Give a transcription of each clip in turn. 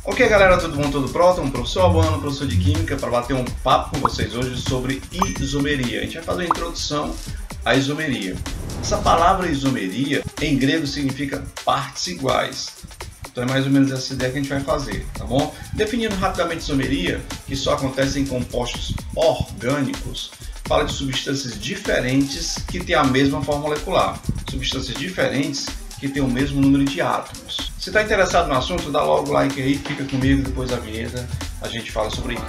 Ok, galera, tudo bom? Tudo pronto? Um professor Albano, professor de Química, para bater um papo com vocês hoje sobre isomeria. A gente vai fazer uma introdução à isomeria. Essa palavra isomeria, em grego, significa partes iguais. Então é mais ou menos essa ideia que a gente vai fazer, tá bom? Definindo rapidamente isomeria, que só acontece em compostos orgânicos, fala de substâncias diferentes que têm a mesma forma molecular. Substâncias diferentes que têm o mesmo número de átomos. Se está interessado no assunto, dá logo o like aí, fica comigo, depois da vinheta a gente fala sobre isso.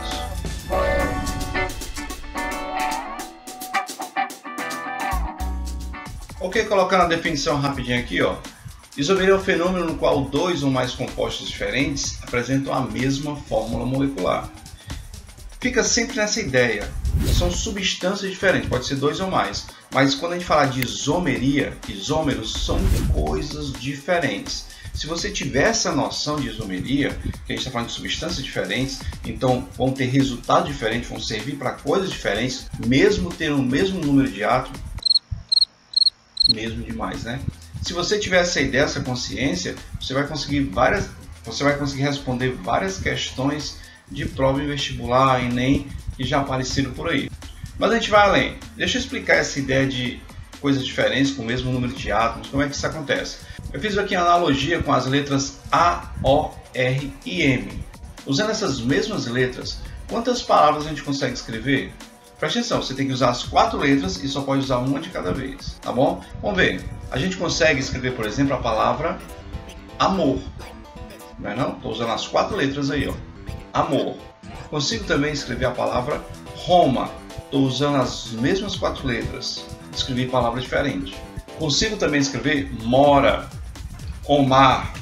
Ok, colocando a definição rapidinho aqui, ó. Isomeria é um fenômeno no qual dois ou mais compostos diferentes apresentam a mesma fórmula molecular. Fica sempre nessa ideia. São substâncias diferentes, pode ser dois ou mais. Mas quando a gente fala de isomeria, isômeros são coisas diferentes. Se você tiver essa noção de isomeria, que a gente está falando de substâncias diferentes, então vão ter resultados diferentes, vão servir para coisas diferentes, mesmo tendo o mesmo número de átomos, mesmo demais, né? Se você tiver essa ideia, essa consciência, você vai conseguir responder várias questões de prova em vestibular, Enem, que já apareceram por aí. Mas a gente vai além. Deixa eu explicar essa ideia de coisas diferentes com o mesmo número de átomos, como é que isso acontece. Eu fiz aqui a analogia com as letras A, O, R e M. Usando essas mesmas letras, quantas palavras a gente consegue escrever? Preste atenção, você tem que usar as 4 letras e só pode usar uma de cada vez, tá bom? Vamos ver. A gente consegue escrever, por exemplo, a palavra amor. Não é não? Estou usando as 4 letras aí, ó. Amor. Consigo também escrever a palavra Roma. Estou usando as mesmas 4 letras. Escrevi palavras diferentes. Consigo também escrever mora, Omar,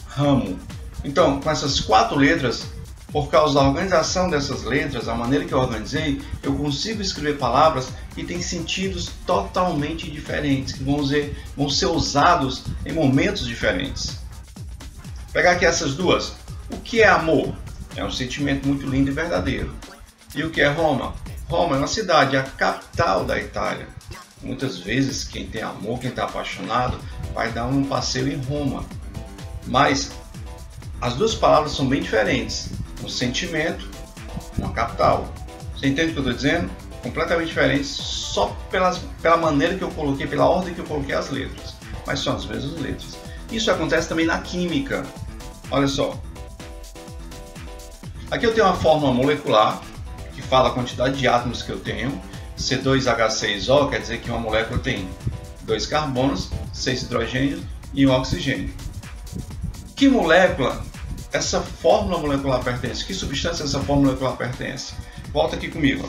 ramo. Então, com essas 4 letras, por causa da organização dessas letras, a maneira que eu organizei, eu consigo escrever palavras que têm sentidos totalmente diferentes, que vão ser usados em momentos diferentes. Vou pegar aqui essas duas. O que é amor? É um sentimento muito lindo e verdadeiro. E o que é Roma? Roma é uma cidade, a capital da Itália. Muitas vezes quem tem amor, quem está apaixonado, vai dar um passeio em Roma. Mas as duas palavras são bem diferentes. Um sentimento, uma capital. Você entende o que eu estou dizendo? Completamente diferentes, só pela maneira que eu coloquei, pela ordem que eu coloquei as letras. Mas são as mesmas letras. Isso acontece também na química. Olha só. Aqui eu tenho uma fórmula molecular que fala a quantidade de átomos que eu tenho. C2H6O quer dizer que uma molécula tem 2 carbonos, 6 hidrogênios e 1 oxigênio. Que molécula essa fórmula molecular pertence? Que substância essa fórmula molecular pertence? Volta aqui comigo.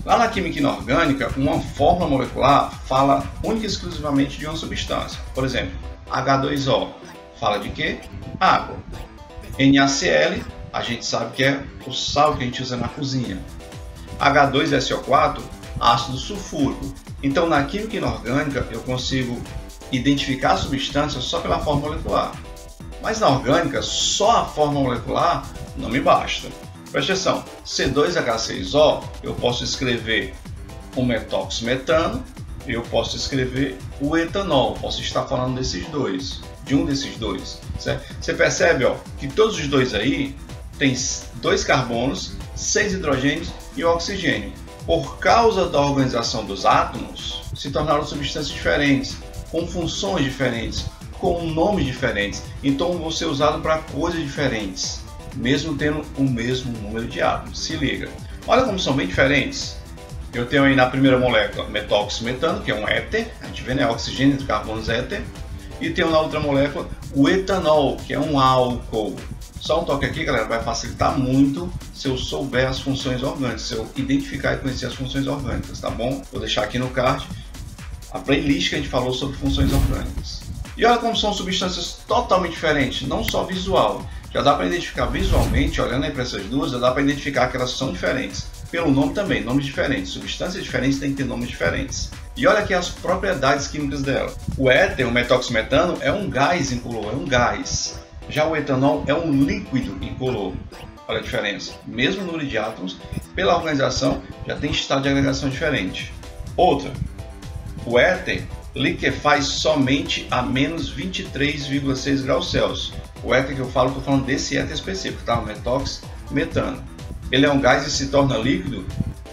Lá na química inorgânica, uma fórmula molecular fala única e exclusivamente de uma substância. Por exemplo, H2O fala de quê? Água. NaCl, a gente sabe que é o sal que a gente usa na cozinha. H2SO4, ácido sulfúrico. Então, na química inorgânica, eu consigo identificar a substância só pela fórmula molecular. Mas na orgânica, só a fórmula molecular não me basta. Presta atenção, C2H6O, eu posso escrever o metóximetano, eu posso escrever o etanol, posso estar falando desses dois, de um desses dois. Certo? Você percebe, ó, que todos os dois aí tem 2 carbonos, 6 hidrogênios e 1 oxigênio. Por causa da organização dos átomos, se tornaram substâncias diferentes, com funções diferentes, com nomes diferentes. Então vão ser usados para coisas diferentes, mesmo tendo o mesmo número de átomos. Se liga. Olha como são bem diferentes. Eu tenho aí na primeira molécula metóximetano, que é um éter. A gente vê, né? Oxigênio entre carbonos éter. E tenho na outra molécula o etanol, que é um álcool. Só um toque aqui, galera, vai facilitar muito se eu souber as funções orgânicas, se eu identificar e conhecer as funções orgânicas, tá bom? Vou deixar aqui no card a playlist que a gente falou sobre funções orgânicas. E olha como são substâncias totalmente diferentes, não só visual. Já dá para identificar visualmente, olhando aí para essas duas, já dá para identificar que elas são diferentes. Pelo nome também, nomes diferentes. Substâncias diferentes têm que ter nomes diferentes. E olha aqui as propriedades químicas dela. O éter, o metóximetano, é um gás incolor, é um gás. Já o etanol é um líquido incolor. Olha a diferença. Mesmo número de átomos, pela organização, já tem estado de agregação diferente. Outra, o éter liquefaz somente a menos 23,6 graus Celsius. O éter que eu falo, estou falando desse éter específico, tá? O metoxmetano. Ele é um gás e se torna líquido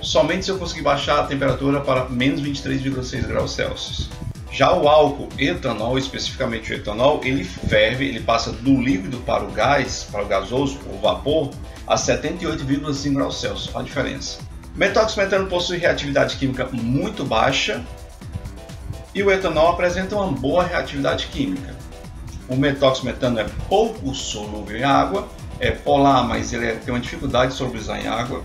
somente se eu conseguir baixar a temperatura para menos 23,6 graus Celsius. Já o álcool etanol, especificamente o etanol, ele ferve, ele passa do líquido para o gás, para o gasoso, o vapor, a 78,5 graus Celsius. Olha a diferença. O metoxmetano possui reatividade química muito baixa e o etanol apresenta uma boa reatividade química. O metoxmetano é pouco solúvel em água, é polar, mas ele tem uma dificuldade de solubilizar em água.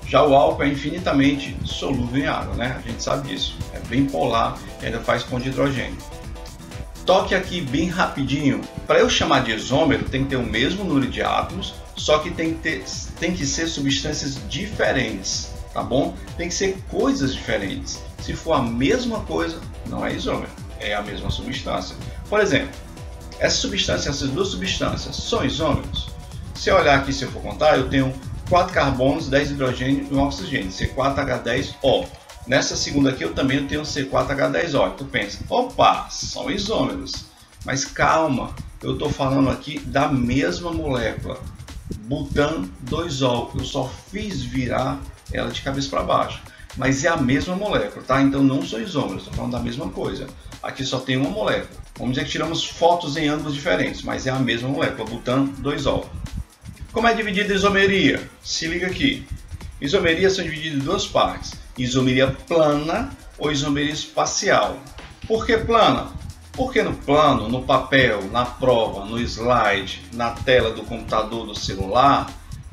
Já o álcool é infinitamente solúvel em água, né? A gente sabe disso. É bem polar e ainda faz ponto de hidrogênio. Toque aqui bem rapidinho. Para eu chamar de isômero, tem que ter o mesmo número de átomos, só que tem que ser substâncias diferentes, tá bom? Tem que ser coisas diferentes. Se for a mesma coisa, não é isômero, é a mesma substância. Por exemplo, essas duas substâncias são isômeros? Se eu olhar aqui, se eu for contar, eu tenho 4 carbonos, 10 hidrogênio e um oxigênio, C4H10O. Nessa segunda aqui eu também tenho C4H10O. Tu pensa, opa, são isômeros. Mas calma, eu estou falando aqui da mesma molécula, butan 2ol. Eu só fiz virar ela de cabeça para baixo. Mas é a mesma molécula, tá? Então não são isômeros, estou falando da mesma coisa. Aqui só tem uma molécula. Vamos dizer que tiramos fotos em ângulos diferentes, mas é a mesma molécula, butan 2ol. Como é dividida a isomeria? Se liga aqui. Isomerias são divididas em duas partes. Isomeria plana ou isomeria espacial. Por que plana? Porque no plano, no papel, na prova, no slide, na tela do computador, do celular,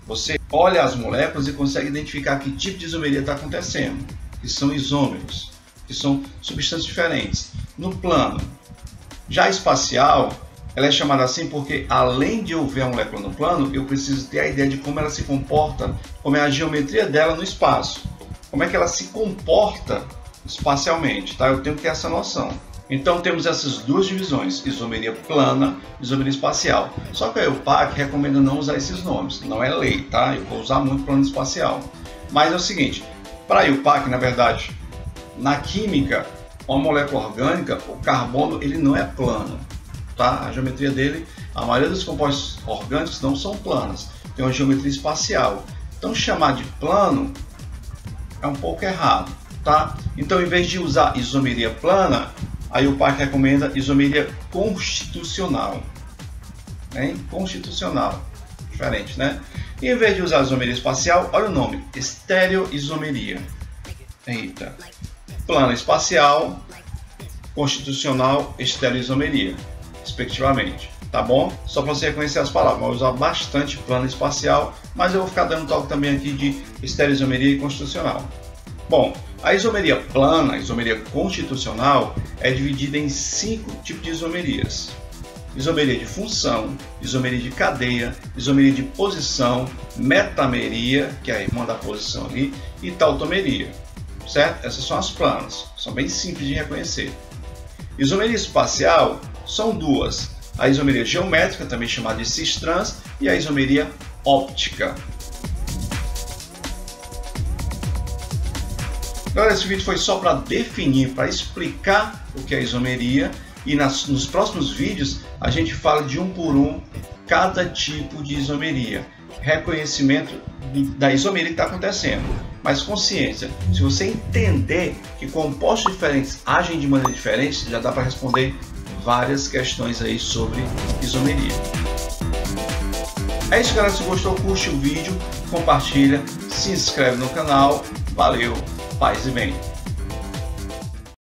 você olha as moléculas e consegue identificar que tipo de isomeria está acontecendo. Que são isômeros, que são substâncias diferentes. No plano. Já espacial, ela é chamada assim porque, além de eu ver a molécula no plano, eu preciso ter a ideia de como ela se comporta, como é a geometria dela no espaço, como é que ela se comporta espacialmente, tá? Eu tenho que ter essa noção. Então temos essas duas divisões, isomeria plana e isomeria espacial. Só que a EUPAC recomenda não usar esses nomes, não é lei, tá? Eu vou usar muito plano espacial. Mas é o seguinte, para a EUPAC, na verdade, na química, uma molécula orgânica, o carbono, ele não é plano. Tá? A geometria dele, a maioria dos compostos orgânicos não são planos, tem uma geometria espacial. Então chamar de plano é um pouco errado, tá? Então, em vez de usar isomeria plana, a EUPAC recomenda isomeria constitucional. Hein? Constitucional, diferente, né? E em vez de usar isomeria espacial, olha o nome, estereoisomeria. Eita. Plano espacial, constitucional, estereoisomeria, respectivamente, tá bom? Só para você conhecer as palavras, vou usar bastante plano espacial, mas eu vou ficar dando toque também aqui de estereoisomeria e constitucional. Bom, a isomeria plana, a isomeria constitucional, é dividida em 5 tipos de isomerias. Isomeria de função, isomeria de cadeia, isomeria de posição, metameria, que é a irmã da posição ali, e tautomeria, certo? Essas são as planas, são bem simples de reconhecer. Isomeria espacial são duas, a isomeria geométrica, também chamada de cis-trans, e a isomeria óptica. Agora, esse vídeo foi só para definir, para explicar o que é isomeria, e nos próximos vídeos a gente fala de um por um cada tipo de isomeria, reconhecimento da isomeria que está acontecendo. Mas consciência, se você entender que compostos diferentes agem de maneira diferente, já dá para responder várias questões aí sobre isomeria. É isso, galera. Se gostou, curte o vídeo, compartilha, se inscreve no canal. Valeu, paz e bem.